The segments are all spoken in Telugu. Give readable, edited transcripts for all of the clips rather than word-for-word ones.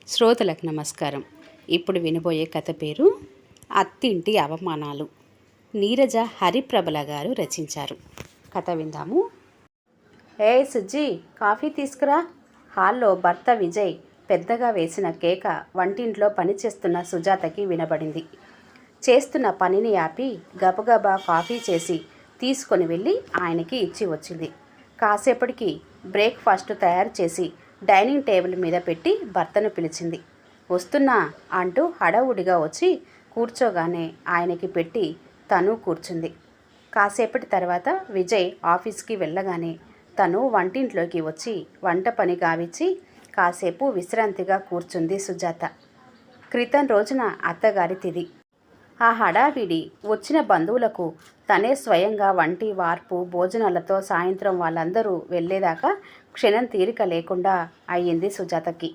శ్రోతలకు నమస్కారం. ఇప్పుడు వినబోయే కథ పేరు అత్తింటి అవమానాలు. నీరజ హరిప్రబల గారు రచించారు. కథ విందాము. సుజ్జి, కాఫీ తీసుకురా. హాల్లో భర్త విజయ్ పెద్దగా వేసిన కేక వంటింట్లో పనిచేస్తున్న సుజాతకి వినబడింది. చేస్తున్న పనిని ఆపి గబగబా కాఫీ చేసి తీసుకొని వెళ్ళి ఆయనకి ఇచ్చి వచ్చింది. కాసేపటికి బ్రేక్ఫాస్ట్ తయారు చేసి డైనింగ్ టేబుల్ మీద పెట్టి భర్తను పిలిచింది. వస్తున్నా అంటూ హడావుడిగా వచ్చి కూర్చోగానే ఆయనకి పెట్టి తను కూర్చుంది. కాసేపటి తర్వాత విజయ్ ఆఫీస్కి వెళ్ళగానే తను వంటింట్లోకి వచ్చి వంట పని గావించి కాసేపు విశ్రాంతిగా కూర్చుంది సుజాత. క్రితం రోజున అత్తగారి తిది. ఆ హడావిడి వచ్చిన బంధువులకు తనే స్వయంగా వంటి వార్పు భోజనాలతో సాయంత్రం వాళ్ళందరూ వెళ్ళేదాకా క్షణం తీరిక లేకుండా అయ్యింది సుజాతకి.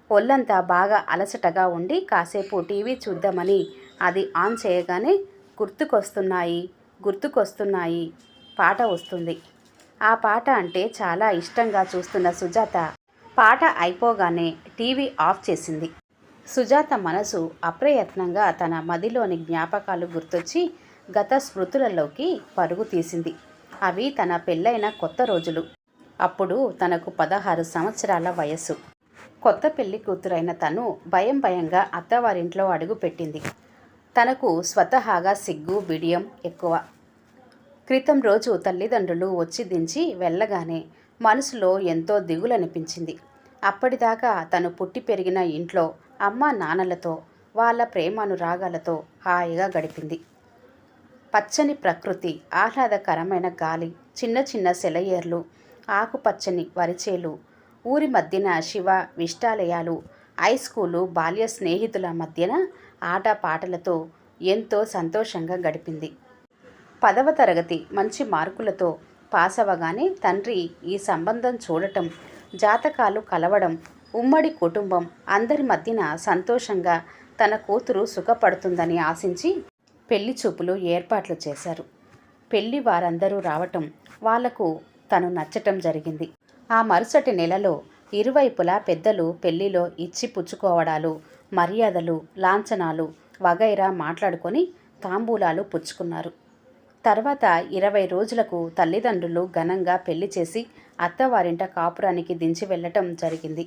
ఒళ్ళంతా బాగా అలసటగా ఉండి కాసేపు టీవీ చూద్దామని అది ఆన్ చేయగానే గుర్తుకొస్తున్నాయి పాట వస్తుంది. ఆ పాట అంటే చాలా ఇష్టంగా చూస్తున్న సుజాత పాట అయిపోగానే టీవీ ఆఫ్ చేసింది. సుజాత మనసు అప్రయత్నంగా తన మదిలోని జ్ఞాపకాలు గుర్తొచ్చి గత స్మృతులలోకి పరుగు తీసింది. అవి తన పెళ్ళైన కొత్త రోజులు. అప్పుడు తనకు 16 సంవత్సరాల వయస్సు. కొత్త పెళ్లి కూతురైన తను భయంగా అత్తవారింట్లో అడుగుపెట్టింది. తనకు స్వతహాగా సిగ్గు బిడియం ఎక్కువ. క్రితం రోజు తల్లిదండ్రులు వచ్చి దించి వెళ్ళగానే మనసులో ఎంతో దిగులనిపించింది. అప్పటిదాకా తను పుట్టి పెరిగిన ఇంట్లో అమ్మా నాన్నలతో వాళ్ళ ప్రేమానురాగాలతో హాయిగా గడిపింది. పచ్చని ప్రకృతి, ఆహ్లాదకరమైన గాలి, చిన్న చిన్న సెలయేర్లు, ఆకుపచ్చని వరిచేలు, ఊరి మధ్యన శివ విష్టాలయాలు, హై స్కూలు, బాల్య స్నేహితుల మధ్యన ఆటపాటలతో ఎంతో సంతోషంగా గడిపింది. 10వ తరగతి మంచి మార్కులతో పాస్ అవ్వగానే తండ్రి ఈ సంబంధం చూడటం, జాతకాలు కలవడం, ఉమ్మడి కుటుంబం అందరి మధ్యన సంతోషంగా తన కూతురు సుఖపడుతుందని ఆశించి పెళ్లి చూపులు ఏర్పాట్లు చేశారు. పెళ్లి వారందరూ రావటం, వాళ్లకు తను నచ్చటం జరిగింది. ఆ మరుసటి నెలలో ఇరువైపులా పెద్దలు పెళ్లిలో ఇచ్చి పుచ్చుకోవడాలు, మర్యాదలు, లాంఛనాలు వగైరా మాట్లాడుకొని తాంబూలాలు పుచ్చుకున్నారు. తర్వాత 20 రోజులకు తల్లిదండ్రులు ఘనంగా పెళ్లి చేసి అత్తవారింట కాపురానికి దించి వెళ్ళటం జరిగింది.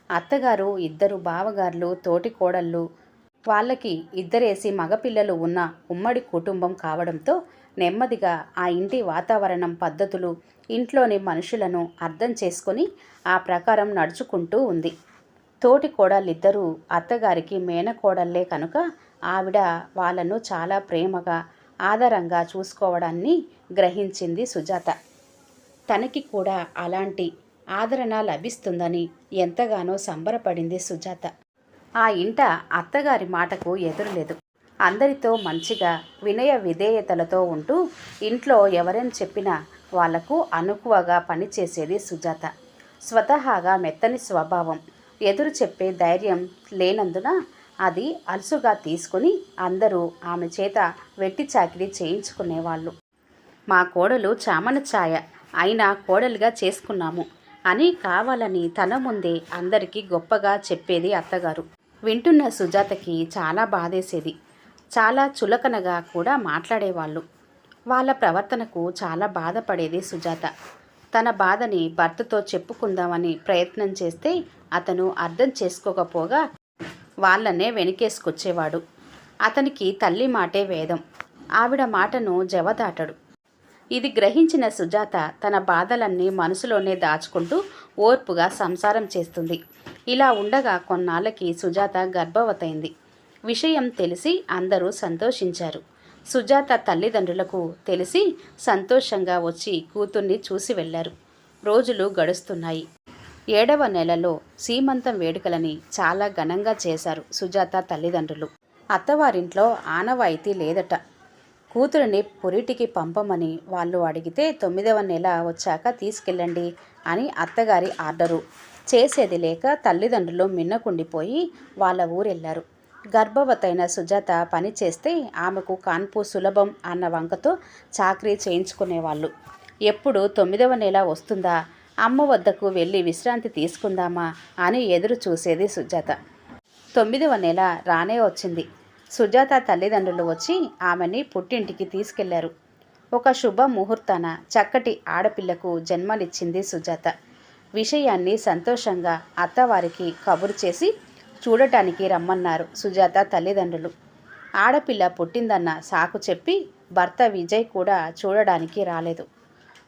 అత్తగారు, 2 బావగారులు, తోటి కోడళ్ళు, వాళ్ళకి 2 మగపిల్లలు ఉన్న ఉమ్మడి కుటుంబం కావడంతో నెమ్మదిగా ఆ ఇంటి వాతావరణం, పద్ధతులు, ఇంట్లోని మనుషులను అర్థం చేసుకొని ఆ ప్రకారం నడుచుకుంటూ ఉంది. తోటి కోడళ్ళిద్దరూ అత్తగారికి మేనకోడళ్లే కనుక ఆవిడ వాళ్ళను చాలా ప్రేమగా ఆదరంగా చూసుకోవడాన్ని గ్రహించింది సుజాత. తనకి కూడా అలాంటి ఆదరణ లభిస్తుందని ఎంతగానో సంబరపడింది సుజాత. ఆ ఇంట అత్తగారి మాటకు ఎదురులేదు. అందరితో మంచిగా వినయ విధేయతలతో ఉంటూ ఇంట్లో ఎవరేం చెప్పినా వాళ్లకు అనుకువగా పనిచేసేది సుజాత. స్వతహాగా మెత్తని స్వభావం, ఎదురు చెప్పే ధైర్యం లేనందున అది అలుసుగా తీసుకుని అందరూ ఆమె చేత వెట్టి చాకిరీ చేయించుకునేవాళ్ళు. మా కోడలు చామన ఛాయ అయినా కోడలుగా చేసుకున్నాము అని కావాలని తన ముందే అందరికీ గొప్పగా చెప్పేది అత్తగారు. వింటున్న సుజాతకి చాలా బాధేసేది. చాలా చులకనగా కూడా మాట్లాడేవాళ్ళు. వాళ్ళ ప్రవర్తనకు చాలా బాధపడేది సుజాత. తన బాధని భర్తతో చెప్పుకుందామని ప్రయత్నం చేస్తే అతను అర్థం చేసుకోకపోగా వాళ్ళనే వెనకేసుకొచ్చేవాడు. అతనికి తల్లి మాటే వేదం. ఆవిడ మాటను జవదాటడు. ఇది గ్రహించిన సుజాత తన బాధలన్నీ మనసులోనే దాచుకుంటూ ఓర్పుగా సంసారం చేస్తుంది. ఇలా ఉండగా కొన్నాళ్ళకి సుజాత గర్భవతైంది. విషయం తెలిసి అందరూ సంతోషించారు. సుజాత తల్లిదండ్రులకు తెలిసి సంతోషంగా వచ్చి కూతుర్ని చూసి వెళ్లారు. రోజులు గడుస్తున్నాయి. 7వ నెలలో సీమంతం వేడుకలని చాలా ఘనంగా చేశారు సుజాత తల్లిదండ్రులు. అత్తవారింట్లో ఆనవాయితీ లేదట. కూతురిని పురిటికి పంపమని వాళ్ళు అడిగితే 9వ నెల వచ్చాక తీసుకెళ్ళండి అని అత్తగారి ఆర్డరు. చేసేది లేక తల్లిదండ్రులు మిన్నకుండిపోయి వాళ్ళ ఊరెళ్లారు. గర్భవతైన సుజాత పని చేస్తే ఆమెకు కాన్పు సులభం అన్న వంకతో చాకరీ చేయించుకునేవాళ్ళు. ఎప్పుడు 9వ నెల వస్తుందా, అమ్మ వద్దకు వెళ్ళి విశ్రాంతి తీసుకుందామా అని ఎదురు చూసేది సుజాత. 9వ నెల రానే వచ్చింది. సుజాత తల్లిదండ్రులు వచ్చి ఆమెని పుట్టింటికి తీసుకెళ్లారు. ఒక శుభ ముహూర్తాన చక్కటి ఆడపిల్లకు జన్మనిచ్చింది సుజాత. విషయాన్ని సంతోషంగా అత్తవారికి కబురు చేసి చూడటానికి రమ్మన్నారు సుజాత తల్లిదండ్రులు. ఆడపిల్ల పుట్టిందన్న సాకు చెప్పి భర్త విజయ్ కూడా చూడడానికి రాలేదు.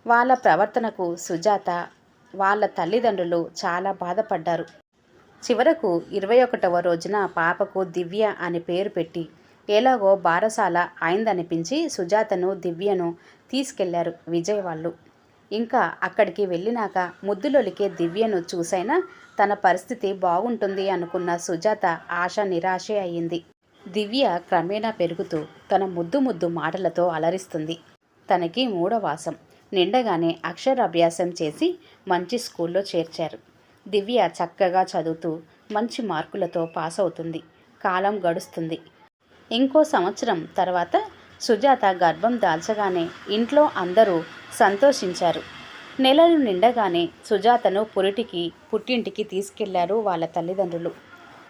వాళ్ళ ప్రవర్తనకు సుజాత వాళ్ళ తల్లిదండ్రులు చాలా బాధపడ్డారు. చివరకు 21వ రోజున పాపకు దివ్య అని పేరు పెట్టి ఎలాగో బారసాల అయిందనిపించి సుజాతను దివ్యను తీసుకెళ్లారు విజయ్ వాళ్ళు. ఇంకా అక్కడికి వెళ్ళినాక ముద్దులొలికే దివ్యను చూసైనా తన పరిస్థితి బాగుంటుంది అనుకున్న సుజాత ఆశ నిరాశే అయ్యింది. దివ్య క్రమేణా పెరుగుతూ తన ముద్దు మాటలతో అలరిస్తుంది. తనకి 3వ మాసం నిండగానే అక్షరాభ్యాసం చేసి మంచి స్కూల్లో చేర్చారు. దివ్య చక్కగా చదువుతూ మంచి మార్కులతో పాస్ అవుతుంది. కాలం గడుస్తుంది. ఇంకో సంవత్సరం తర్వాత సుజాత గర్భం దాల్చగానే ఇంట్లో అందరూ సంతోషించారు. నెలలు నిండగానే సుజాతను పుట్టింటికి తీసుకెళ్లారు వాళ్ళ తల్లిదండ్రులు.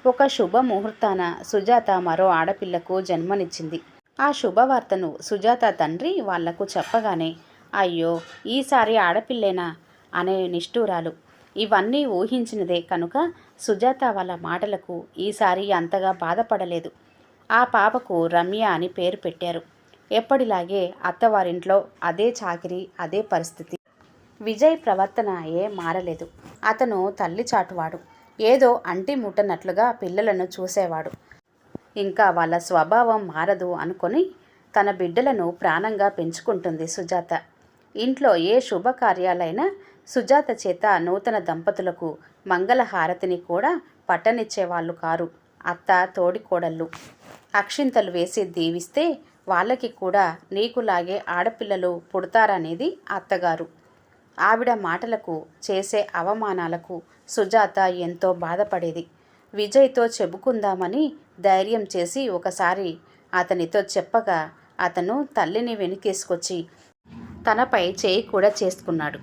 ఒక శుభ ముహూర్తాన సుజాత మరో ఆడపిల్లకు జన్మనిచ్చింది. ఆ శుభవార్తను సుజాత తండ్రి వాళ్లకు చెప్పగానే అయ్యో ఈసారి ఆడపిల్లేనా అనే నిష్ఠూరాలు. ఇవన్నీ ఊహించినదే కనుక సుజాత వాళ్ళ మాటలకు ఈసారి అంతగా బాధపడలేదు. ఆ పాపకు రమ్య అని పేరు పెట్టారు. ఎప్పటిలాగే అత్తవారింట్లో అదే చాకిరీ, అదే పరిస్థితి. విజయ్ ప్రవర్తన మారలేదు. అతను తల్లి చాటువాడు. ఏదో అంటి ముట్టనట్లుగా పిల్లలను చూసేవాడు. ఇంకా వాళ్ళ స్వభావం మారదు అనుకొని తన బిడ్డలను ప్రాణంగా పెంచుకుంటుంది సుజాత. ఇంట్లో ఏ శుభకార్యాలైనా సుజాత చేత నూతన దంపతులకు మంగళహారతిని కూడా పట్టనిచ్చేవాళ్ళు కారు అత్త తోడికోడళ్ళు. అక్షింతలు వేసి దీవిస్తే వాళ్ళకి కూడా నీకులాగే ఆడపిల్లలు పుడతారనేది అత్తగారు. ఆవిడ మాటలకు, చేసే అవమానాలకు సుజాత ఎంతో బాధపడేది. విజయ్తో చెప్పుకుందామని ధైర్యం చేసి ఒకసారి అతనితో చెప్పగా అతను తల్లిని వెనుకేసుకొచ్చి తనపై చేయి కూడా చేసుకున్నాడు.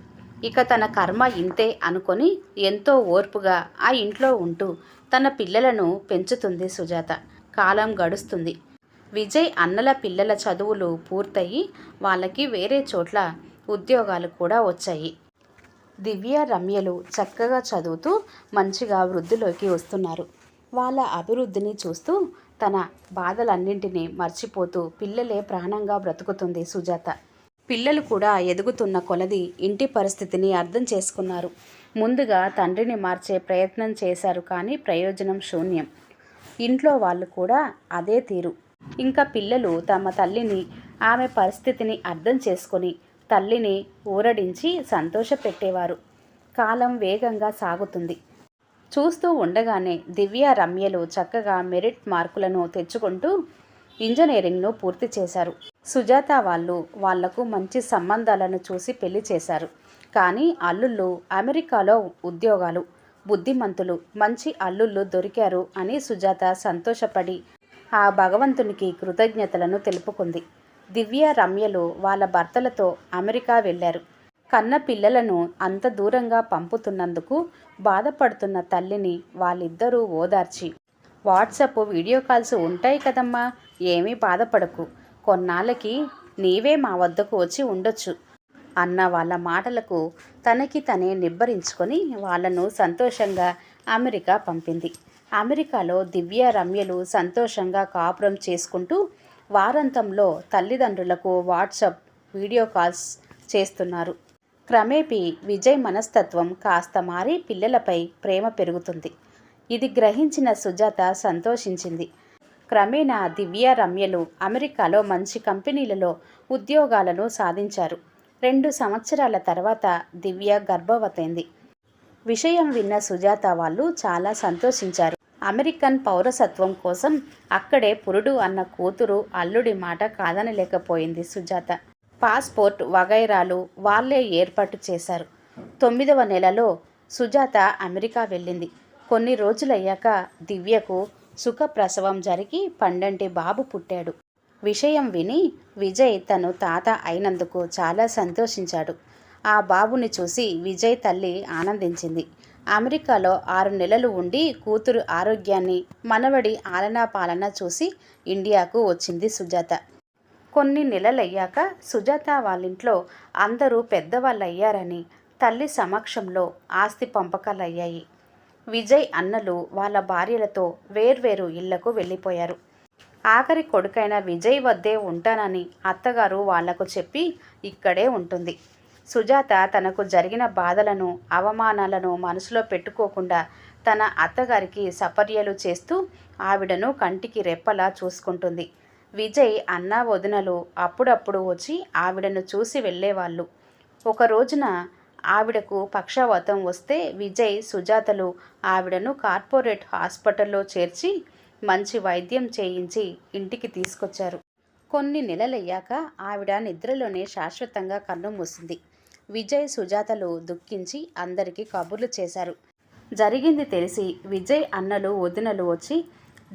ఇక తన కర్మ ఇంతే అనుకొని ఎంతో ఓర్పుగా ఆ ఇంట్లో ఉంటూ తన పిల్లలను పెంచుతుంది సుజాత. కాలం గడుస్తుంది. విజయ్ అన్నల పిల్లల చదువులు పూర్తయి వాళ్ళకి వేరే చోట్ల ఉద్యోగాలు కూడా వచ్చాయి. దివ్య రమ్యలు చక్కగా చదువుతూ మంచిగా వృద్ధిలోకి వస్తున్నారు. వాళ్ళ అభివృద్ధిని చూస్తూ తన బాధలన్నింటినీ మర్చిపోతూ పిల్లలే ప్రాణంగా బ్రతుకుతుంది సుజాత. పిల్లలు కూడా ఎదుగుతున్న కొలది ఇంటి పరిస్థితిని అర్థం చేసుకున్నారు. ముందుగా తండ్రిని మార్చే ప్రయత్నం చేశారు, కానీ ప్రయోజనం శూన్యం. ఇంట్లో వాళ్ళు కూడా అదే తీరు. ఇంకా పిల్లలు తమ తల్లిని, ఆమె పరిస్థితిని అర్థం చేసుకొని తల్లిని ఊరడించి సంతోషపెట్టేవారు. కాలం వేగంగా సాగుతుంది. చూస్తూ ఉండగానే దివ్య రమ్యలు చక్కగా మెరిట్ మార్కులను తెచ్చుకుంటూ ఇంజనీరింగ్ను పూర్తి చేశారు. సుజాత వాళ్లకు మంచి సంబంధాలను చూసి పెళ్లి చేశారు. కానీ అల్లుళ్ళు అమెరికాలో ఉద్యోగాలు, బుద్ధిమంతులు, మంచి అల్లుళ్ళు దొరికారు అని సుజాత సంతోషపడి ఆ భగవంతునికి కృతజ్ఞతలను తెలుపుకుంది. దివ్య రమ్యలు వాళ్ళ భర్తలతో అమెరికా వెళ్ళారు. కన్న పిల్లలను అంత దూరంగా పంపుతున్నందుకు బాధపడుతున్న తల్లిని వాళ్ళిద్దరూ ఓదార్చి, వాట్సప్ వీడియో కాల్స్ ఉంటాయి కదమ్మా, ఏమీ బాధపడకు, కొన్నాళ్ళకి నీవే మా వద్దకు వచ్చి ఉండొచ్చు అన్న వాళ్ళ మాటలకు తనకి తనే నిబ్బరించుకొని వాళ్ళను సంతోషంగా అమెరికా పంపింది. అమెరికాలో దివ్య రమ్యలు సంతోషంగా కాపురం చేసుకుంటూ వారాంతంలో తల్లిదండ్రులకు వాట్సప్ వీడియో కాల్స్ చేస్తున్నారు. క్రమేపీ విజయ్ మనస్తత్వం కాస్త మారి పిల్లలపై ప్రేమ పెరుగుతుంది. ఇది గ్రహించిన సుజాత సంతోషించింది. క్రమేణా దివ్య రమ్యలు అమెరికాలో మంచి కంపెనీలలో ఉద్యోగాలను సాధించారు. 2 సంవత్సరాల తర్వాత దివ్య గర్భవతైంది. విషయం విన్న సుజాత వాళ్ళు చాలా సంతోషించారు. అమెరికన్ పౌరసత్వం కోసం అక్కడే పురుడు అన్న కూతురు అల్లుడి మాట కాదనలేకపోయింది సుజాత. పాస్పోర్ట్ వగైరాలు వాళ్లే ఏర్పాటు చేశారు. 9వ నెలలో సుజాత అమెరికా వెళ్ళింది. కొన్ని రోజులయ్యాక దివ్యకు సుఖప్రసవం జరిగి 12 బాబు పుట్టాడు. విషయం విని విజయ్ తను తాత అయినందుకు చాలా సంతోషించాడు. ఆ బాబుని చూసి విజయ్ తల్లి ఆనందించింది. అమెరికాలో 6 నెలలు ఉండి కూతురు ఆరోగ్యాన్ని, మనవడి ఆలనా పాలన చూసి ఇండియాకు వచ్చింది సుజాత. కొన్ని నెలలయ్యాక సుజాత వాళ్ళింట్లో అందరూ పెద్దవాళ్ళయ్యారని తల్లి సమక్షంలో ఆస్తి పంపకాలయ్యాయి. విజయ్ అన్నలు వాళ్ళ భార్యలతో వేర్వేరు ఇళ్లకు వెళ్ళిపోయారు. ఆఖరి కొడుకైన విజయ్ వద్దే ఉంటానని అత్తగారు వాళ్లకు చెప్పి ఇక్కడే ఉంటుంది. సుజాత తనకు జరిగిన బాధలను, అవమానాలను మనసులో పెట్టుకోకుండా తన అత్తగారికి సపర్యలు చేస్తూ ఆవిడను కంటికి రెప్పలా చూసుకుంటుంది. విజయ్ అన్న వదినలు అప్పుడప్పుడు వచ్చి ఆవిడను చూసి వెళ్ళేవాళ్ళు. ఒక రోజున ఆవిడకు పక్షవాతం వస్తే విజయ్, సుజాతలు ఆవిడను కార్పొరేట్ హాస్పిటల్లో చేర్చి మంచి వైద్యం చేయించి ఇంటికి తీసుకొచ్చారు. కొన్ని నెలలయ్యాక ఆవిడ నిద్రలోనే శాశ్వతంగా కన్ను మూసింది. విజయ్, సుజాతలు దుఃఖించి అందరికీ కబుర్లు చేశారు. జరిగింది తెలిసి విజయ్ అన్నలు, వదినలు వచ్చి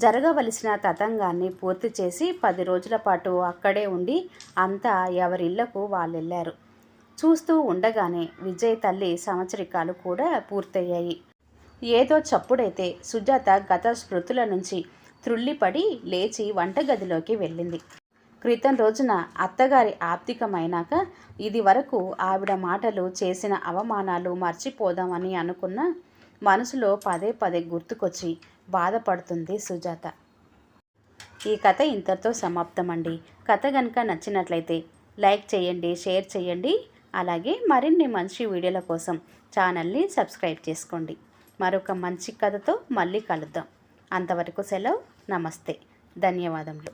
జరగవలసిన తతంగాన్ని పూర్తి చేసి 10 రోజుల పాటు అక్కడే ఉండి అంతా ఎవరిళ్లకు వాళ్ళెళ్లారు. చూస్తూ ఉండగానే విజయ్ తల్లి సంవత్సరికాలు కూడా పూర్తయ్యాయి. ఏదో చప్పుడైతే సుజాత గత స్మృతుల నుంచి త్రుళ్ళిపడి లేచి వంటగదిలోకి వెళ్ళింది. క్రితం రోజున అత్తగారి ఆప్తికమైనాక ఇది వరకు ఆవిడ మాటలు, చేసిన అవమానాలు మర్చిపోదామని అనుకున్న మనసులో పదే పదే గుర్తుకొచ్చి బాధపడుతుంది సుజాత. ఈ కథ ఇంతటితో సమాప్తమండి. కథ కనుక నచ్చినట్లయితే లైక్ చేయండి, షేర్ చేయండి. అలాగే మరిన్ని మంచి వీడియోల కోసం ఛానల్ని సబ్స్క్రైబ్ చేసుకోండి. మరొక మంచి కథతో మళ్ళీ కలుద్దాం. అంతవరకు సెలవు. నమస్తే. ధన్యవాదములు.